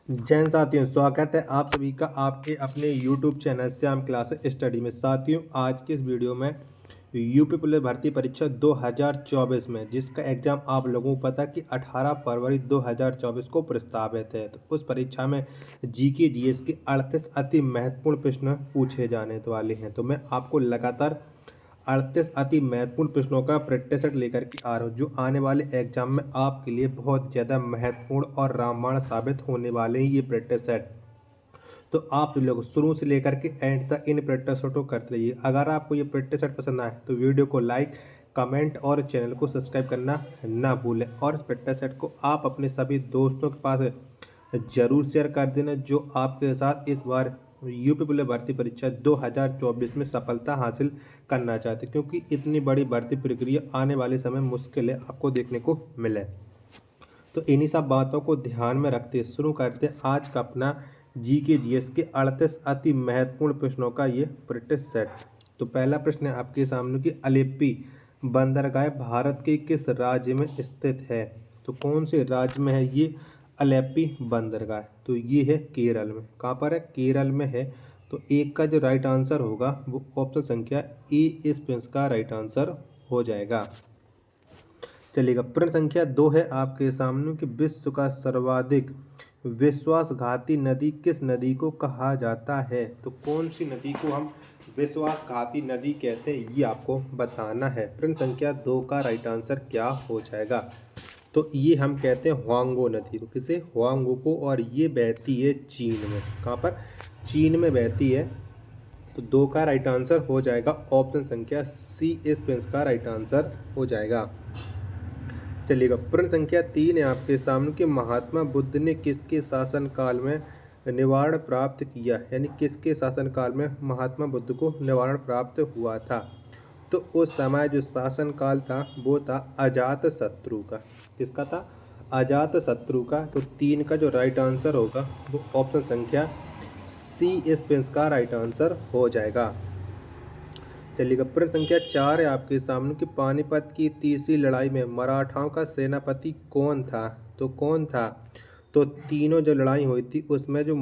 जय हिंद साथियों, स्वागत है आप सभी का आपके अपने YouTube channel Shyam classes study में। साथियों, आज के इस वीडियो में यूपी पुलिस भर्ती परीक्षा 2024 में जिसका एग्ज़ाम आप लोगों को पता कि 18 फरवरी 2024 को प्रस्तावित है, तो उस परीक्षा में जीके जीएस के 38 अति महत्वपूर्ण प्रश्न पूछे जाने वाले हैं। तो मैं आपको लगातार 38 अति महत्वपूर्ण प्रश्नों का प्रैक्टिस सेट लेकर के आ रहा हूँ, जो आने वाले एग्जाम में आपके लिए बहुत ज़्यादा महत्वपूर्ण और रामबाण साबित होने वाले हैं ये प्रैक्टिस सेट। तो आप लोग शुरू से लेकर के एंड तक इन प्रैक्टिस सेट को करते रहिए। अगर आपको ये प्रैक्टिस सेट पसंद आए तो वीडियो को लाइक, कमेंट और चैनल को सब्सक्राइब करना ना भूलें। और इस प्रैक्टिस सेट को आप अपने सभी दोस्तों के पास जरूर शेयर कर देना, जो आपके साथ इस बार यूपी पुलिस भर्ती परीक्षा 2024 में सफलता हासिल करना चाहते, क्योंकि इतनी बड़ी भर्ती प्रक्रिया आने वाले समय मुश्किल है आपको देखने को मिले। तो इन्हीं सब बातों को ध्यान में रखते शुरू करते हैं आज का अपना जीके जीएस के 38 अति महत्वपूर्ण प्रश्नों का ये प्रैक्टिस सेट। तो पहला प्रश्न है आपके सामने कि अलेप्पी बंदरगाह भारत के किस राज्य में स्थित है। तो कौन से राज्य में है ये अलेप्पी बंदरगाह? तो ये है केरल में। कहाँ पर है? केरल में है। तो एक का जो राइट आंसर होगा वो ऑप्शन संख्या ए इस प्रश्न का राइट आंसर हो जाएगा। चलिएगा, प्रश्न संख्या 2 है आपके सामने कि विश्व का सर्वाधिक विश्वासघाती नदी किस नदी को कहा जाता है। तो कौन सी नदी को हम विश्वासघाती नदी कहते हैं ये आपको बताना है। प्रश्न संख्या 2 का राइट आंसर क्या हो जाएगा? तो ये हम कहते हैं हुआंगो नदी को। किसे? हुआंगो को। और ये बहती है चीन में। कहाँ पर? चीन में बहती है। तो 2 का राइट आंसर हो जाएगा ऑप्शन संख्या सी इस प्रश्न का राइट आंसर हो जाएगा। चलिएगा, प्रश्न संख्या 3 है आपके सामने कि महात्मा बुद्ध ने किसके शासनकाल में निवारण प्राप्त किया, यानी किसके शासनकाल में महात्मा बुद्ध को निवारण प्राप्त हुआ था। तो उस समय जो शासनकाल था वो था अजात शत्रु का। किसका था? अजात शत्रु का। तो 3 का जो राइट आंसर होगा वो ऑप्शन संख्या सी इस प्रश्न का राइट आंसर हो जाएगा। चलिएगा, प्रश्न संख्या 4 है आपके सामने कि पानीपत की तीसरी लड़ाई में मराठाओं का सेनापति कौन था। तो कौन था? तो तीनों जो लड़ाई हुई थी उसमें जो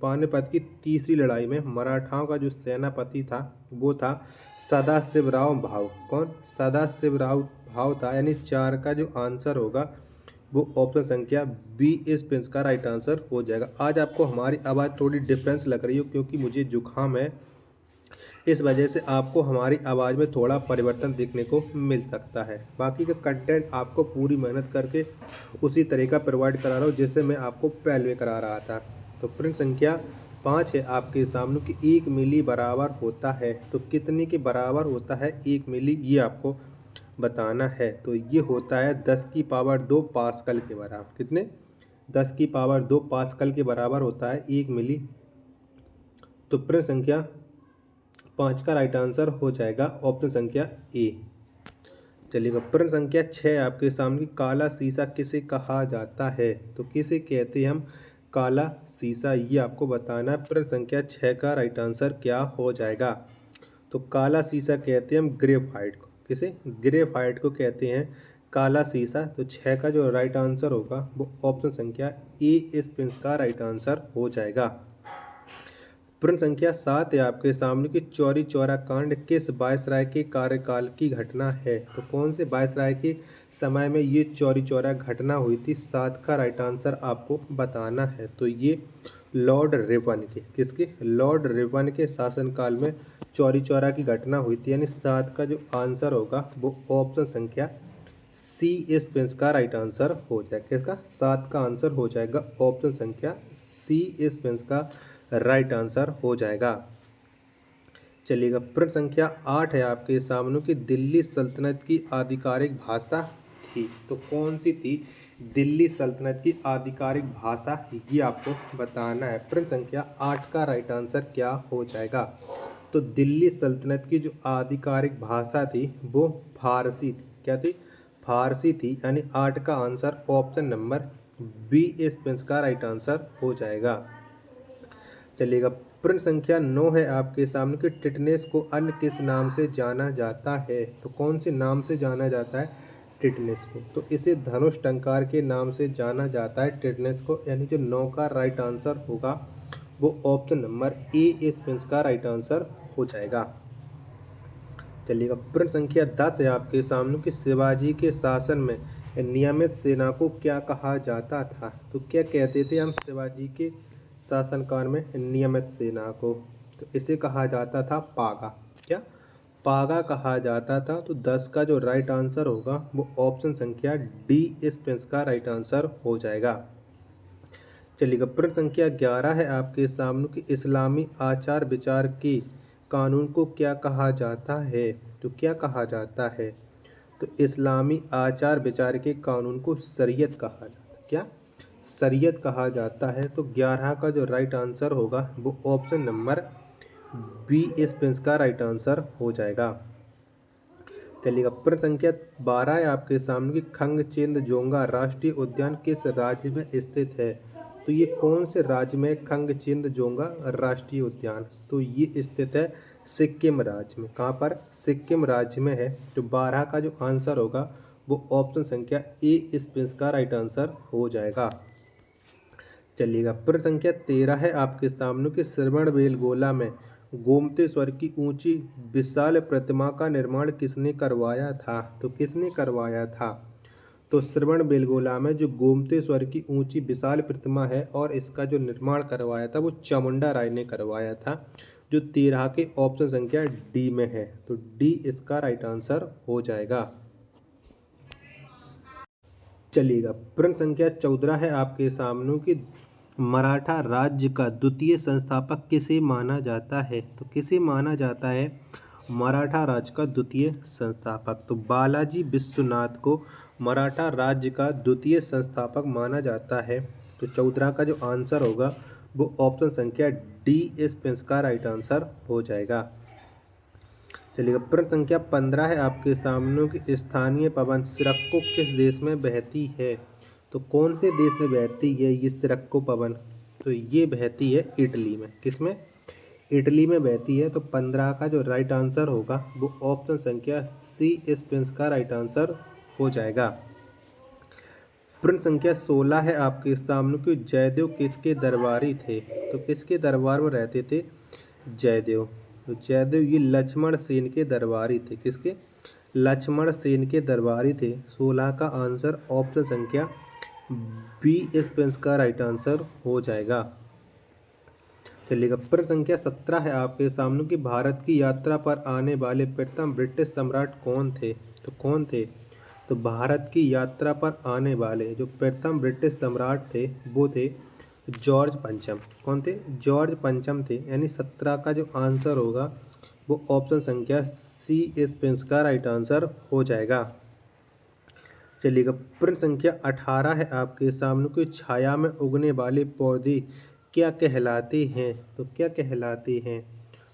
पानीपत की तीसरी लड़ाई में मराठाओं का जो सेनापति था वो था सदाशिवराव भाऊ। कौन? सदाशिवराव भाऊ था। यानी 4 का जो आंसर होगा वो ऑप्शन संख्या बी इस प्रश्न का राइट आंसर हो जाएगा। आज आपको हमारी आवाज़ थोड़ी डिफरेंस लग रही हो क्योंकि मुझे जुकाम है, इस वजह से आपको हमारी आवाज़ में थोड़ा परिवर्तन देखने को मिल सकता है। बाकी का कंटेंट आपको पूरी मेहनत करके उसी तरीका प्रोवाइड करा रहा हूँ जैसे मैं आपको पहले करा रहा था। तो प्रश्न संख्या 5 है आपके सामने कि 1 मिली बराबर होता है। तो कितने के बराबर होता है 1 मिली, ये आपको बताना है। तो ये होता है 10 की पावर 2 पास्कल के बराबर। कितने? 10 की पावर 2 पास्कल के बराबर होता है 1 मिली। तो प्रश्न संख्या 5 का राइट आंसर हो जाएगा ऑप्शन संख्या ए। चलिएगा, प्रश्न संख्या 6 आपके सामने काला शीशा किसे कहा जाता है। तो किसे कहते हैं हम काला शीशा, ये आपको बताना है। प्रश्न संख्या 6 का राइट आंसर क्या हो जाएगा? तो काला शीशा कहते हैं हम ग्रेफाइट को। किसे? ग्रेफाइट को कहते हैं काला शीशा। तो 6 का जो राइट आंसर होगा वो ऑप्शन संख्या ए इस प्रश्न का राइट आंसर हो जाएगा। प्रश्न संख्या 7 है आपके सामने कि चौरी चौरा कांड किस वायसराय के कार्यकाल की घटना है। तो कौन से वायसराय के समय में ये चौरी चौरा घटना हुई थी? 7 का राइट आंसर आपको बताना है। तो ये लॉर्ड रिपन के। किसके? लॉर्ड रिपन के शासनकाल में चौरी चौरा की घटना हुई थी। यानी 7 का जो आंसर होगा वो ऑप्शन संख्या सी इस प्रश्न का राइट आंसर हो जाएगा। किसका? 7 का आंसर हो जाएगा ऑप्शन संख्या सी इस प्रश्न का राइट आंसर हो जाएगा। चलिएगा, प्रश्न संख्या 8 है आपके सामने कि दिल्ली सल्तनत की आधिकारिक भाषा थी। तो कौन सी थी दिल्ली सल्तनत की आधिकारिक भाषा, ये आपको बताना है। प्रश्न संख्या 8 का राइट आंसर क्या हो जाएगा? तो दिल्ली सल्तनत की जो आधिकारिक भाषा थी वो फारसी थी। क्या थी? फारसी थी। यानी 8 का आंसर ऑप्शन नंबर बी इस प्रश्न का राइट आंसर हो जाएगा। चलिएगा, प्रश्न संख्या 9 है आपके सामने कि टिटनेस को अन्य किस नाम से जाना जाता है। तो कौन से नाम से जाना जाता है टिटनेस को। तो इसे धनुष टंकार के नाम से जाना जाता है, टिटनेस को। यानी जो 9 का राइट आंसर होगा वो ऑप्शन नंबर ए इस प्रश्न का राइट आंसर हो जाएगा। चलिएगा, प्रश्न संख्या 10 है आपके सामने कि शिवाजी के शासन में नियमित सेना को क्या कहा जाता था। तो क्या कहते थे हम शिवाजी के शासनकाल में नियमित सेना को? तो इसे कहा जाता था पागा। क्या पागा कहा जाता था? तो 10 का जो राइट आंसर होगा वो ऑप्शन संख्या डी इस प्रश्न का राइट आंसर हो जाएगा। चलिएगा, प्रश्न संख्या 11 है आपके सामने कि इस्लामी आचार विचार के कानून को क्या कहा जाता है। तो क्या कहा जाता है? तो इस्लामी आचार विचार के कानून को शरीयत कहा जाता है। क्या शरीयत कहा जाता है? तो 11 का जो राइट आंसर होगा वो ऑप्शन नंबर बी इस प्रश्न का राइट आंसर हो जाएगा। चलिएगा, प्रश्न संख्या 12 है आपके सामने कि खंगचेंदजोंगा राष्ट्रीय उद्यान किस राज्य में स्थित है। तो ये कौन से राज्य में खंगचेंदजोंगा राष्ट्रीय उद्यान? तो ये स्थित है सिक्किम राज्य में। कहाँ पर? सिक्किम राज्य में है। तो 12 का जो आंसर होगा वो ऑप्शन संख्या ए इस प्रश्न का राइट आंसर हो जाएगा। चलिएगा, प्रश्न संख्या 13 है आपके सामने कि श्रवणबेलगोला में गोमतेश्वर की ऊंची विशाल प्रतिमा का निर्माण किसने करवाया था। तो किसने करवाया था? तो श्रवणबेलगोला में जो गोमतेश्वर की ऊंची विशाल प्रतिमा है और इसका जो निर्माण करवाया था वो चामुंडा राय ने करवाया था, जो 13 के ऑप्शन संख्या डी में है। तो डी इसका राइट आंसर हो जाएगा। चलिएगा, प्रश्न संख्या 14 है आपके सामने कि मराठा राज्य का द्वितीय संस्थापक किसे माना जाता है। तो किसे माना जाता है मराठा राज्य का द्वितीय संस्थापक? तो बालाजी विश्वनाथ को मराठा राज्य का द्वितीय संस्थापक माना जाता है। तो 14 का जो आंसर होगा वो ऑप्शन संख्या डी इस प्रश्न का राइट आंसर हो जाएगा। चलिएगा, प्रश्न संख्या 15 है आपके सामने कि स्थानीय पवन सिरक्को किस देश में बहती है। तो कौन से देश में बहती है ये सिरक्को पवन? तो ये बहती है इटली में। किस में? इटली में बहती है। तो 15 का जो राइट आंसर होगा वो ऑप्शन संख्या सी इस प्रश्न का राइट आंसर हो जाएगा। प्रश्न संख्या 16 है आपके सामने कि जयदेव किसके दरबारी थे। तो किसके दरबार में रहते थे जयदेव? तो जयदेव ये लक्ष्मण सेन के दरबारी थे। किसके? लक्ष्मण सेन के दरबारी थे। 16 का आंसर ऑप्शन संख्या बी इस प्रश्न का राइट आंसर हो जाएगा। चलिएगा, प्रश्न संख्या 17 है आपके सामने कि भारत की यात्रा पर आने वाले प्रथम ब्रिटिश सम्राट कौन थे। तो कौन थे? तो भारत की यात्रा पर आने वाले जो प्रथम ब्रिटिश सम्राट थे वो थे जॉर्ज पंचम। कौन थे? जॉर्ज पंचम थे। यानी 17 का जो आंसर होगा वो ऑप्शन संख्या सी इस प्रश्न का राइट आंसर हो जाएगा। चलिएगा, प्रश्न संख्या 18 है आपके सामने कि छाया में उगने वाले पौधे क्या कहलाते हैं। तो क्या कहलाते हैं?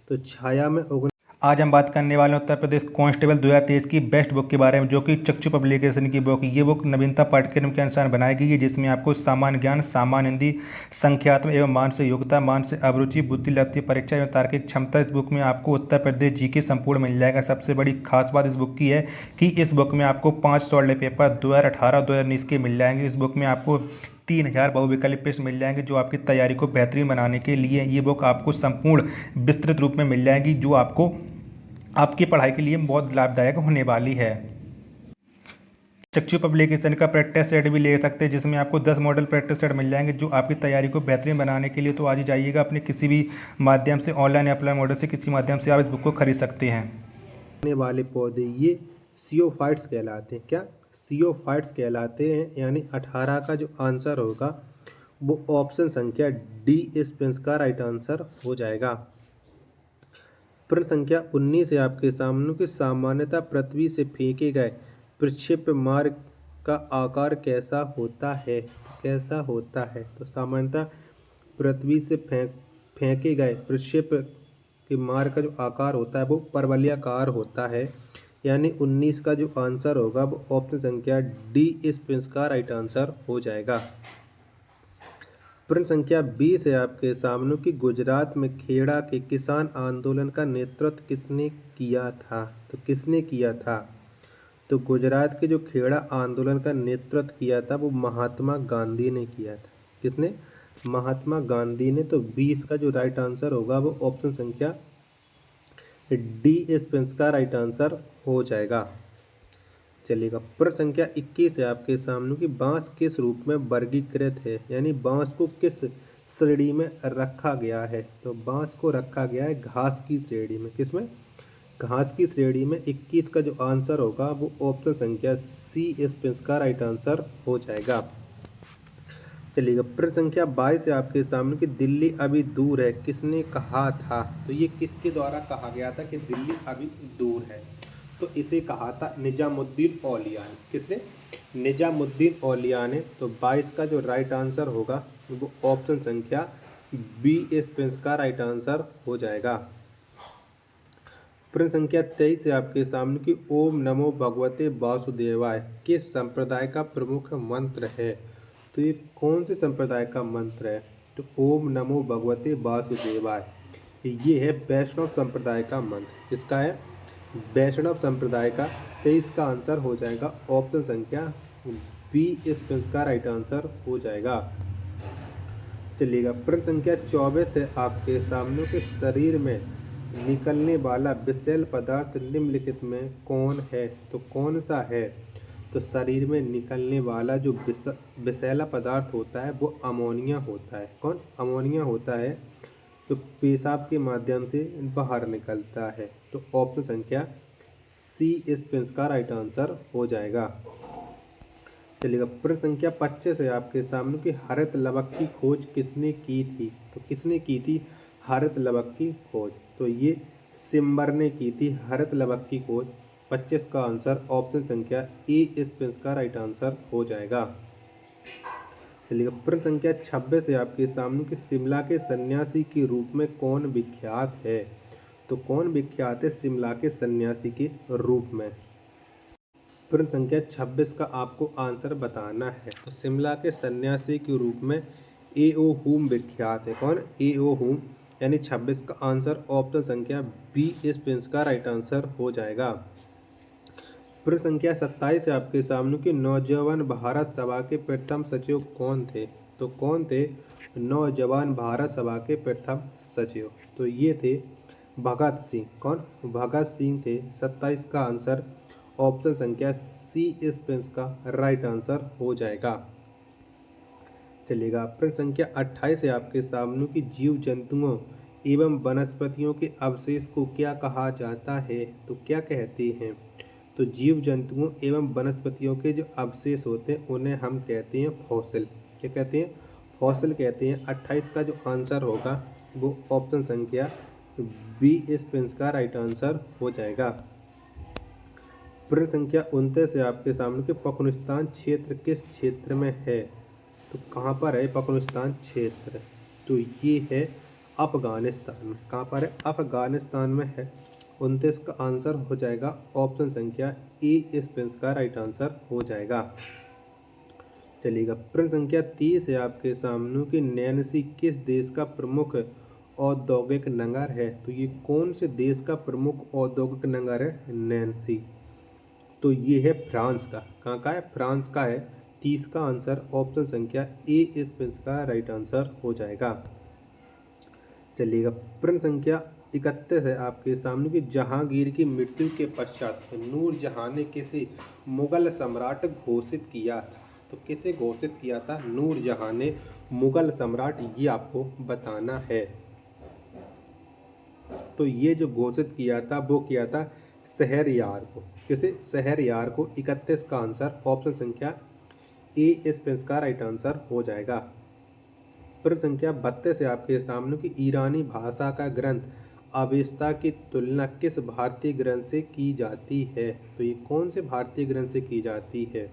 तो छाया में उगने आज हम बात करने वाले हैं उत्तर प्रदेश कांस्टेबल 2023 की बेस्ट बुक के बारे में, जो कि चक्षु पब्लिकेशन की बुक। ये बुक नवीनता पाठ्यक्रम के अनुसार बनाई गई है, जिसमें आपको सामान्य ज्ञान, सामान्य हिंदी, संख्यात्मक एवं मानसिक योग्यता, मानसिक अभिरुचि, बुद्धि लब्धि परीक्षा एवं तार्किक क्षमता इस बुक में आपको उत्तर प्रदेश जीके संपूर्ण मिल जाएगा। सबसे बड़ी खास बात इस बुक की है कि इस बुक में आपको 5 सॉल्ड पेपर 2018-2019 के मिल जाएंगे। इस बुक में आपको 3000 बहुविकल्पी प्रश्न मिल जाएंगे, जो आपकी तैयारी को बेहतरीन बनाने के लिए ये बुक आपको संपूर्ण विस्तृत रूप में मिल जाएगी, जो आपको आपकी पढ़ाई के लिए बहुत लाभदायक होने वाली है। चक्षु पब्लिकेशन का प्रैक्टिस सेट भी ले सकते हैं, जिसमें आपको 10 मॉडल प्रैक्टिस सेट मिल जाएंगे, जो आपकी तैयारी को बेहतरीन बनाने के लिए। तो आज ही जाइएगा, अपने किसी भी माध्यम से, ऑनलाइन या ऑफलाइन मॉडल से, किसी माध्यम से आप इस बुक को खरीद सकते हैं। वाले पौधे ये सियोफाइट्स कहलाते हैं। क्या? सियोफाइट्स कहलाते हैं। यानी 18 का जो आंसर होगा वो ऑप्शन संख्या डी इस प्रश्न का राइट आंसर हो जाएगा। प्रश्न संख्या 19 है आपके सामने कि सामान्यतः पृथ्वी से फेंके गए प्रक्षेप्य मार्ग का आकार कैसा होता है। कैसा होता है? तो सामान्यतः पृथ्वी से फेंके गए प्रक्षेप्य के मार्ग का जो आकार होता है वो परवलयाकार होता है। यानी 19 का जो आंसर होगा वो ऑप्शन संख्या डी इस प्रश्न का राइट आंसर हो जाएगा। प्रश्न संख्या 20 है आपके सामने कि गुजरात में खेड़ा के किसान आंदोलन का नेतृत्व किसने किया था। तो किसने किया था? तो गुजरात के जो खेड़ा आंदोलन का नेतृत्व किया था वो महात्मा गांधी ने किया था। किसने? महात्मा गांधी ने। तो 20 का जो राइट आंसर होगा वो ऑप्शन संख्या डी स्पेंस का राइट आंसर हो जाएगा। चलिएगा, प्रश्न संख्या 21 है आपके सामने कि बांस किस रूप में वर्गीकृत है, यानी बांस को किस श्रेणी में रखा गया है। तो बांस को रखा गया है घास की श्रेणी में। किसमें? घास की श्रेणी में। 21 का जो आंसर होगा वो ऑप्शन संख्या सी स्पेंस का राइट आंसर हो जाएगा। चलिएगा, प्रश्न संख्या 22 है आपके सामने कि दिल्ली अभी दूर है किसने कहा था। तो ये किसके द्वारा कहा गया था कि दिल्ली अभी दूर है। तो इसे कहा था निजामुद्दीन औलिया ने। किसने? निजामुद्दीन औलिया ने। तो 22 का जो राइट आंसर होगा वो ऑप्शन संख्या बी स्पेंस का राइट आंसर हो जाएगा। प्रश्न संख्या 23 है आपके सामने कि ओम नमो भगवते वासुदेवाय किस संप्रदाय का प्रमुख मंत्र है। तो ये कौन से संप्रदाय का मंत्र है। तो ओम नमो भगवते वासुदेवाय ये है वैष्णव संप्रदाय का मंत्र। किसका है? वैष्णव संप्रदाय का। 23 का आंसर हो जाएगा ऑप्शन संख्या बी स्पेंस का राइट आंसर हो जाएगा। चलिएगा, प्रश्न संख्या 24 है आपके सामने के शरीर में निकलने वाला विषैल पदार्थ निम्नलिखित में कौन है। तो कौन सा है? तो शरीर में निकलने वाला जो विषैला पदार्थ होता है वो अमोनिया होता है। कौन? अमोनिया होता है। तो पेशाब के माध्यम से बाहर निकलता है। तो ऑप्शन संख्या सी स्पेंस का राइट आंसर हो जाएगा। चलिएगा, प्रश्न संख्या 25 है आपके सामने कि हरित लवक की खोज किसने की थी। तो किसने की थी हरित लवक की खोज। तो ये सिम्बर ने की थी हरित लवक की खोज। 25 का आंसर ऑप्शन संख्या ए स्पेंस का राइट आंसर हो जाएगा। चलिए, प्रश्न संख्या 26 है आपके सामने कि शिमला के सन्यासी के रूप में कौन विख्यात है। तो कौन विख्यात है शिमला के सन्यासी के रूप में। प्रश्न संख्या 26 का आपको आंसर बताना है। तो शिमला के सन्यासी के रूप में ए.ओ. हुम विख्यात है। कौन? ए.ओ. हुम। यानी 26 का आंसर ऑप्शन संख्या बी स्पेंस का राइट आंसर हो जाएगा। प्रश्न संख्या 27 है आपके सामने कि नौजवान भारत सभा के प्रथम सचिव कौन थे। तो कौन थे नौजवान भारत सभा के प्रथम सचिव। तो ये थे भगत सिंह। कौन? भगत सिंह थे। 27 का आंसर ऑप्शन संख्या सी स्पेंस का राइट आंसर हो जाएगा। चलिएगा, प्रश्न संख्या 28 है आपके सामने कि जीव जंतुओं एवं वनस्पतियों के अवशेष को क्या कहा जाता है। तो क्या कहते हैं। तो जीव जंतुओं एवं वनस्पतियों के जो अवशेष होते हैं उन्हें हम कहते हैं फॉसिल। क्या कहते हैं? फॉसिल कहते हैं। 28 का जो आंसर होगा वो ऑप्शन संख्या बी स्पेंस का राइट आंसर हो जाएगा। प्रश्न संख्या 29 है आपके सामने कि पखनुस्तान क्षेत्र किस क्षेत्र में है। तो कहाँ पर है पखनुस्तान क्षेत्र। तो ये है अफगानिस्तान में। कहाँ पर है? अफगानिस्तान में है। 29 का आंसर हो जाएगा ऑप्शन संख्या ए स्पेंस का राइट आंसर हो जाएगा। चलिएगा, प्रश्न संख्या 30 है आपके सामने कि नैन्सी किस देश का प्रमुख औद्योगिक नगर है। तो ये कौन से देश का प्रमुख औद्योगिक नगर है नैन्सी। तो ये है फ्रांस का। कहाँ का है? फ्रांस का है। 30 का आंसर ऑप्शन संख्या ए स्पेंस का राइट आंसर हो जाएगा। चलिएगा, प्रश्न संख्या 31 है आपके सामने कि जहांगीर की मृत्यु के पश्चात नूरजहां ने किसे मुगल सम्राट घोषित किया था। तो किसे घोषित किया था नूरजहां ने मुगल सम्राट, ये आपको बताना है। तो ये जो घोषित किया था वो किया था शहरयार को। किसे? शहरयार को। 31 का आंसर ऑप्शन संख्या ए स्पेंस का राइट आंसर हो जाएगा। प्रश्न संख्या 32 है आपके सामने कि ईरानी भाषा का ग्रंथ अवेस्ता की तुलना किस भारतीय ग्रंथ से की जाती है। तो ये कौन से भारतीय ग्रंथ से की जाती है।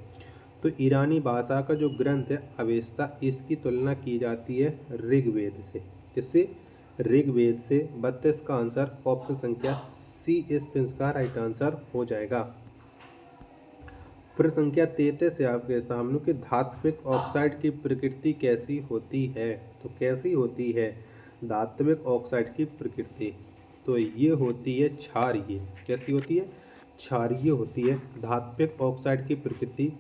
तो ईरानी भाषा का जो ग्रंथ है अवेस्ता, इसकी तुलना की जाती है ऋग्वेद से। किससे? ऋग्वेद से। 32 का आंसर ऑप्शन संख्या सी स्पेंस का राइट आंसर हो जाएगा। प्रश्न संख्या 33 है आपके सामने कि धात्विक ऑक्साइड की प्रकृति कैसी होती है। तो कैसी होती है धात्विक ऑक्साइड की प्रकृति। तो ये होती है क्षारीय। कैसी होती है? क्षारीय होती है। धात्विक ऑक्साइड की प्रकृति।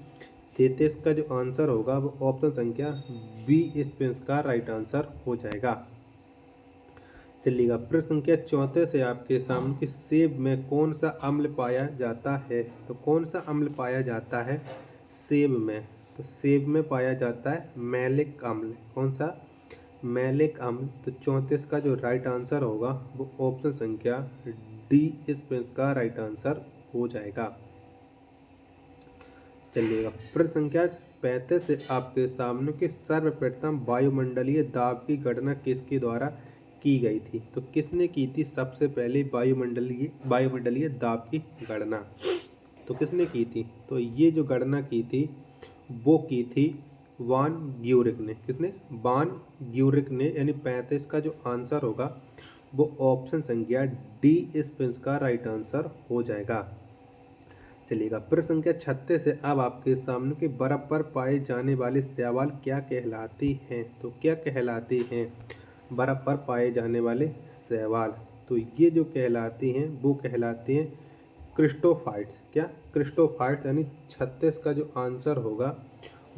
33 का जो आंसर होगा वो ऑप्शन संख्या बी इसका राइट आंसर हो जाएगा। चलिएगा प्रश्न संख्या 34 से आपके सामने कि सेब में कौन सा अम्ल पाया जाता है। तो कौन सा अम्ल पाया जाता है सेब में। तो सेब में पाया जाता है मैलिक अम्ल। कौन सा मैलिक अम्ल। तो 34 का जो राइट आंसर होगा वो ऑप्शन संख्या डी इसका राइट आंसर हो जाएगा। चलिएगा प्रश्न संख्या 35 से आपके सामने कि सर्वप्रथम वायुमंडलीय दाब की गणना किसके द्वारा की गई थी। तो किसने की थी सबसे पहले वायुमंडलीय दाब की गणना। तो किसने की थी। तो ये जो गणना की थी वो की थी वान ब्यूरिक ने। किसने वान ब्यूरिक ने। यानी 35 का जो आंसर होगा वो ऑप्शन संख्या डी इसका राइट आंसर हो जाएगा। चलिएगा प्रश्न संख्या 36 से अब आपके सामने कि बर्फ पर पाए जाने वाले शैवाल क्या कहलाती हैं। तो क्या कहलाती हैं बर्फ पर पाए जाने वाले शैवाल। तो ये जो कहलाती हैं वो कहलाती हैं क्रिस्टोफाइट्स। क्या क्रिस्टोफाइट्स। यानी 36 का जो आंसर होगा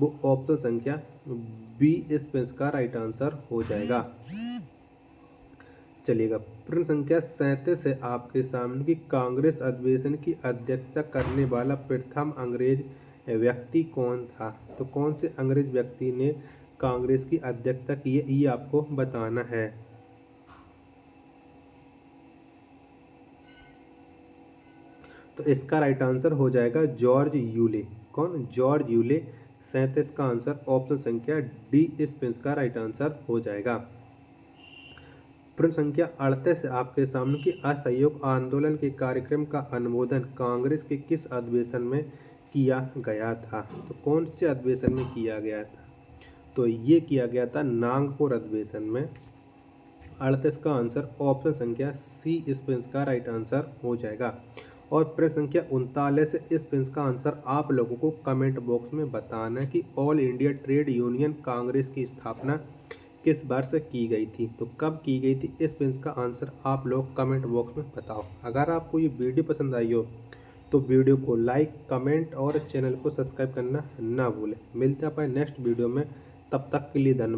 वो ऑप्शन संख्या बी इसका राइट आंसर हो जाएगा। चलिएगा प्रश्न संख्या 37 से आपके सामने की कांग्रेस अधिवेशन की अध्यक्षता करने वाला प्रथम अंग्रेज व्यक्ति कौन था। तो कौन से अंग्रेज व्यक्ति ने कांग्रेस की अध्यक्षता की है ये आपको बताना है। तो इसका राइट आंसर हो जाएगा जॉर्ज यूले। कौन जॉर्ज यूले। 37 का आंसर ऑप्शन संख्या डी इसका राइट आंसर हो जाएगा। प्रश्न संख्या 38 से आपके सामने की असहयोग आंदोलन के कार्यक्रम का अनुमोदन कांग्रेस के किस अधिवेशन में किया गया था। तो कौन से अधिवेशन में किया गया था। तो ये किया गया था नागपुर अधिवेशन में। 38 का आंसर ऑप्शन संख्या सी इसका राइट आंसर हो जाएगा। और प्रश्न संख्या 39 से इस प्रश्न का आंसर आप लोगों को कमेंट बॉक्स में बताना है कि all India trade union Congress की स्थापना किस वर्ष की गई थी। तो कब की गई थी इस प्रश्न का आंसर आप लोग कमेंट बॉक्स में बताओ। अगर आपको ये वीडियो पसंद आई हो तो वीडियो को लाइक कमेंट और चैनल को सब्सक्राइब करना ना भूलें। मिलते हैं अपने नेक्स्ट वीडियो में, तब तक के लिए धन्यवाद।